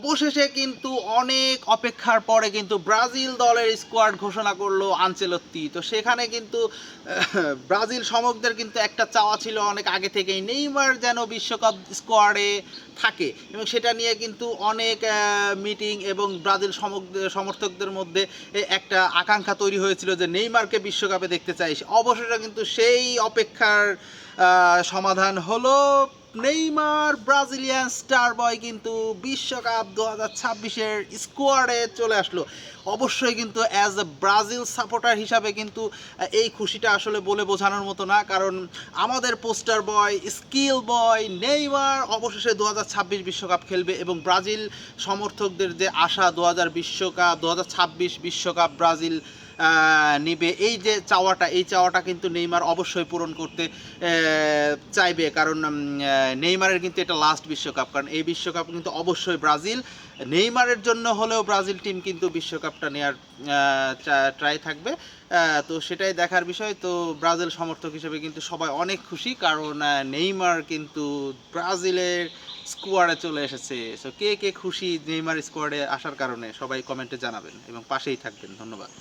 অবশেষে কিন্তু অনেক অপেক্ষার পরে কিন্তু ব্রাজিল দলের স্কোয়াড ঘোষণা করলো আনচেলত্তি। তো সেখানে কিন্তু ব্রাজিল সমর্থকদের কিন্তু একটা চাওয়া ছিল অনেক আগে থেকেই, নেইমার যেন বিশ্বকাপ স্কোয়াডে থাকে, এবং সেটা নিয়ে কিন্তু অনেক মিটিং এবং ব্রাজিল সমর্থকদের মধ্যে একটা আকাঙ্ক্ষা তৈরি হয়েছিল যে নেইমারকে বিশ্বকাপে দেখতে চাই। অবশেষে কিন্তু সেই অপেক্ষার সমাধান হলো। নেইমার ব্রাজিলিয়ান স্টার বয় কিন্তু বিশ্বকাপ 2026-এর স্কোয়াডে চলে আসলো। অবশ্যই কিন্তু অ্যাজ এ ব্রাজিল সাপোর্টার হিসাবে কিন্তু এই খুশিটা আসলে বলে বোঝানোর মতো না, কারণ আমাদের পোস্টার বয়, স্কিল বয় নেইমার অবশেষে 2026 বিশ্বকাপ খেলবে, এবং ব্রাজিল সমর্থকদের যে আশা 2026 বিশ্বকাপ ব্রাজিল নিবে, এই যে চাওয়াটা, এই চাওয়াটা কিন্তু নেইমার অবশ্যই পূরণ করতে চাইবে, কারণ নেইমারের কিন্তু এটা লাস্ট বিশ্বকাপ, কারণ এই বিশ্বকাপ কিন্তু অবশ্যই ব্রাজিল, নেইমারের জন্য হলেও ব্রাজিল টিম কিন্তু বিশ্বকাপটা নেওয়ার ট্রাই থাকবে। তো সেটাই দেখার বিষয়। তো ব্রাজিল সমর্থক হিসেবে কিন্তু সবাই অনেক খুশি, কারণ নেইমার কিন্তু ব্রাজিলের স্কোয়াডে চলে এসেছে। সো কে কে খুশি নেইমার স্কোয়াডে আসার কারণে সবাই কমেন্টে জানাবেন এবং পাশেই থাকবেন। ধন্যবাদ।